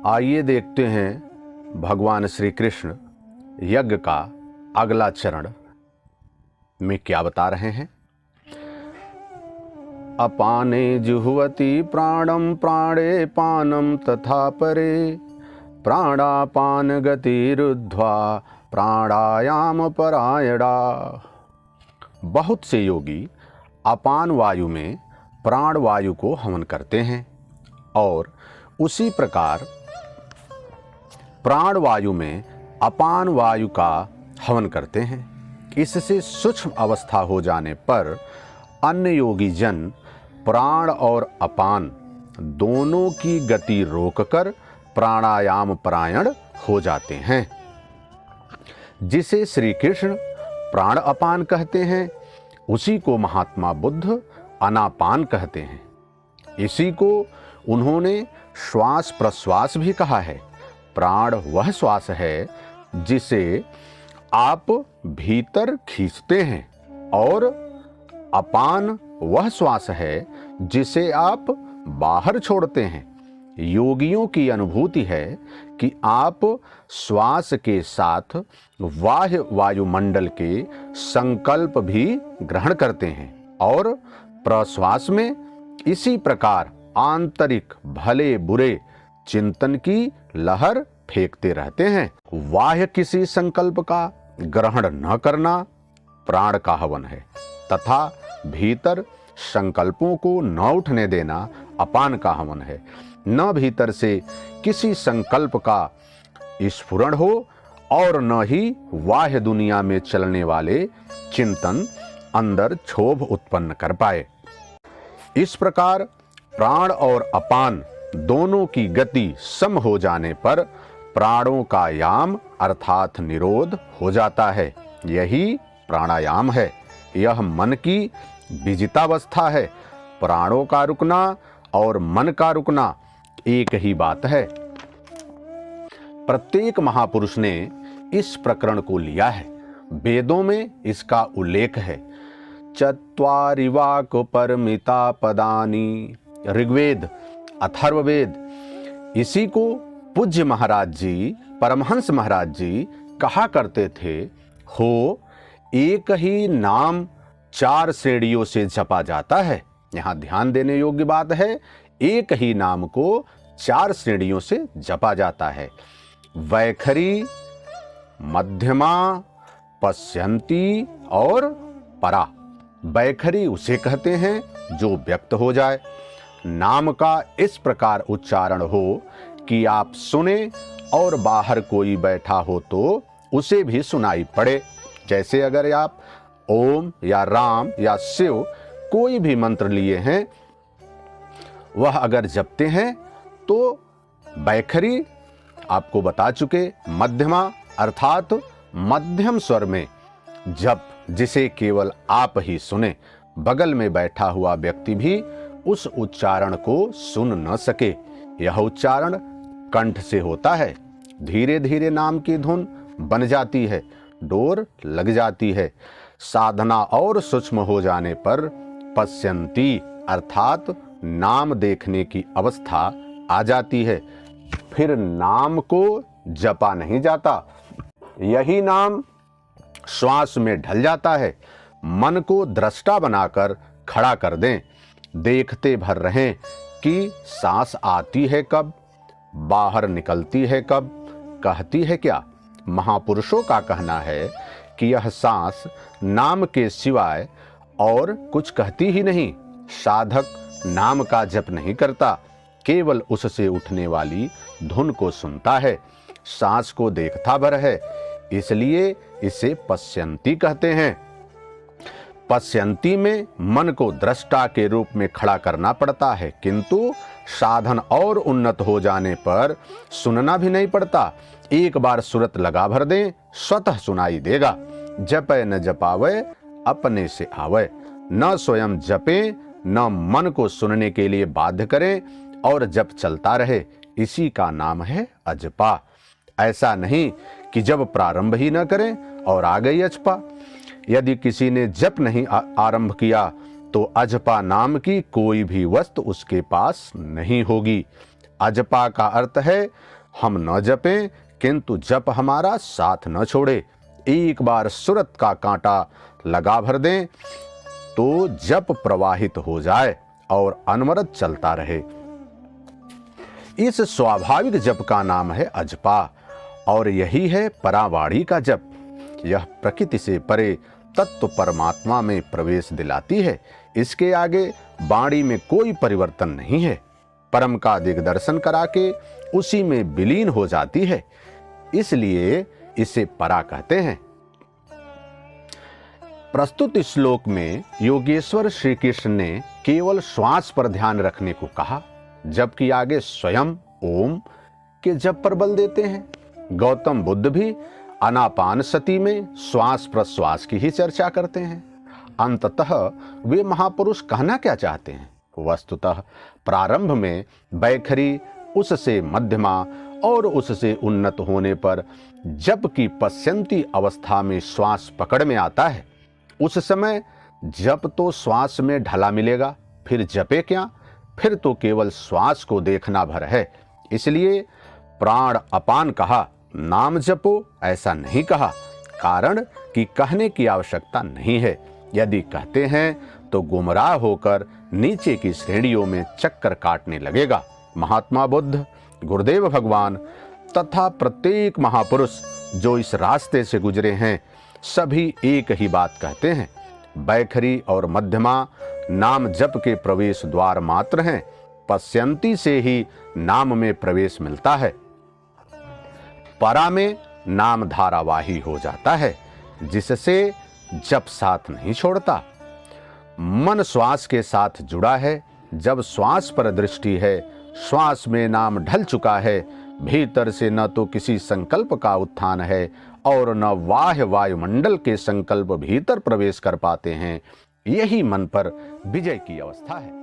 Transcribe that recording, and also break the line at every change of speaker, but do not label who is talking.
आइए देखते हैं भगवान श्री कृष्ण यज्ञ का अगला चरण में क्या बता रहे हैं। अपाने जुह्वति प्राणम प्राणे पानम तथा परे प्राणापान गतिरुद्ध्वा प्राणायाम परायणा। बहुत से योगी अपान वायु में प्राण वायु को हवन करते हैं और उसी प्रकार प्राण वायु में अपान वायु का हवन करते हैं। इससे सूक्ष्म अवस्था हो जाने पर अन्य योगी जन प्राण और अपान दोनों की गति रोककर प्राणायाम परायण हो जाते हैं, जिसे श्री कृष्ण प्राण अपान कहते हैं। उसी को महात्मा बुद्ध अनापान कहते हैं। इसी को उन्होंने श्वास प्रश्वास भी कहा है। प्राण वह श्वास है जिसे आप भीतर खींचते हैं और अपान वह श्वास है जिसे आप बाहर छोड़ते हैं। योगियों की अनुभूति है कि आप श्वास के साथ बाह्य वायुमंडल के संकल्प भी ग्रहण करते हैं और प्रश्वास में इसी प्रकार आंतरिक भले बुरे चिंतन की लहर फेंकते रहते हैं। बाह्य किसी संकल्प का ग्रहण न करना प्राण का हवन है तथा भीतर संकल्पों को न उठने देना अपान का हवन है। न भीतर से किसी संकल्प का स्फुरण हो और न ही बाह्य दुनिया में चलने वाले चिंतन अंदर क्षोभ उत्पन्न कर पाए। इस प्रकार प्राण और अपान दोनों की गति सम हो जाने पर प्राणों का याम अर्थात निरोध हो जाता है। यही प्राणायाम है। यह मन की विजितावस्था है। प्राणों का रुकना और मन का रुकना एक ही बात है। प्रत्येक महापुरुष ने इस प्रकरण को लिया है। वेदों में इसका उल्लेख है। चत्वारि वाक् परमिता पदानि, ऋग्वेद अथर्ववेद। इसी को पूज्य महाराज जी, परमहंस महाराज जी कहा करते थे। हो एक ही नाम 4 श्रेणियों से जपा जाता है। यहाँ ध्यान देने योग्य बात है, एक ही नाम को 4 श्रेणियों से जपा जाता है। वैखरी, मध्यमा, पश्यंती और परा। वैखरी उसे कहते हैं जो व्यक्त हो जाए। नाम का इस प्रकार उच्चारण हो कि आप सुने और बाहर कोई बैठा हो तो उसे भी सुनाई पड़े। जैसे अगर आप ओम या राम या शिव कोई भी मंत्र लिए हैं, वह अगर जपते हैं तो वैखरी आपको बता चुके। मध्यमा अर्थात मध्यम स्वर में जप, जिसे केवल आप ही सुने, बगल में बैठा हुआ व्यक्ति भी उस उच्चारण को सुन न सके। यह उच्चारण कंठ से होता है। धीरे धीरे नाम की धुन बन जाती है, डोर लग जाती है। साधना और सूक्ष्म हो जाने पर पश्यंती अर्थात नाम देखने की अवस्था आ जाती है। फिर नाम को जपा नहीं जाता, यही नाम श्वास में ढल जाता है। मन को दृष्टा बनाकर खड़ा कर दें। देखते भर रहें कि सांस आती है कब, बाहर निकलती है कब, कहती है क्या। महापुरुषों का कहना है कि यह सांस नाम के सिवाय और कुछ कहती ही नहीं। साधक नाम का जप नहीं करता, केवल उससे उठने वाली धुन को सुनता है। सांस को देखता भर है, इसलिए इसे पश्यंती कहते हैं। पश्यंती में मन को दृष्टा के रूप में खड़ा करना पड़ता है, किंतु साधन और उन्नत हो जाने पर सुनना भी नहीं पड़ता। एक बार सुरत लगा भर दें, स्वतः सुनाई देगा। जपे न जपावे अपने से आवे। न स्वयं जपे, न मन को सुनने के लिए बाध्य करें और जप चलता रहे। इसी का नाम है अजपा। ऐसा नहीं कि जब प्रारंभ ही न करें और आ गई अजपा। यदि किसी ने जप नहीं आरंभ किया तो अजपा नाम की कोई भी वस्तु उसके पास नहीं होगी। अजपा का अर्थ है हम न जपें किंतु जप हमारा साथ न छोड़े। एक बार सुरत का कांटा लगा भर दें तो जप प्रवाहित हो जाए और अनवरत चलता रहे। इस स्वाभाविक जप का नाम है अजपा और यही है परावाणी का जप। यह प्रकृति से परे तत्व परमात्मा में प्रवेश दिलाती है। इसके आगे वाणी में कोई परिवर्तन नहीं है। परम का दिग्दर्शन करा के उसी में विलीन हो जाती है, इसलिए इसे परा कहते हैं। प्रस्तुत श्लोक में योगेश्वर श्री कृष्ण ने केवल श्वास पर ध्यान रखने को कहा, जबकि आगे स्वयं ओम के जप पर बल देते हैं। गौतम बुद्ध भी आनापान सती में श्वास प्रश्वास की ही चर्चा करते हैं। अंततः वे महापुरुष कहना क्या चाहते हैं? वस्तुतः प्रारंभ में बैखरी, उससे मध्यमा और उससे उन्नत होने पर जप की पश्यंती अवस्था में श्वास पकड़ में आता है। उस समय जप तो श्वास में ढला मिलेगा, फिर जपे क्या? फिर तो केवल श्वास को देखना भर है। इसलिए प्राण अपान कहा, नाम जपो ऐसा नहीं कहा, कारण कि कहने की आवश्यकता नहीं है। यदि कहते हैं तो गुमराह होकर नीचे की श्रेणियों में चक्कर काटने लगेगा। महात्मा बुद्ध, गुरुदेव भगवान तथा प्रत्येक महापुरुष जो इस रास्ते से गुजरे हैं, सभी एक ही बात कहते हैं। बैखरी और मध्यमा नाम जप के प्रवेश द्वार मात्र हैं। पश्यंती से ही नाम में प्रवेश मिलता है। परा में नाम धारावाही हो जाता है, जिससे जप साथ नहीं छोड़ता। मन श्वास के साथ जुड़ा है। जब श्वास पर दृष्टि है, श्वास में नाम ढल चुका है। भीतर से न तो किसी संकल्प का उत्थान है और न बाह्य वायुमंडल के संकल्प भीतर प्रवेश कर पाते हैं। यही मन पर विजय की अवस्था है।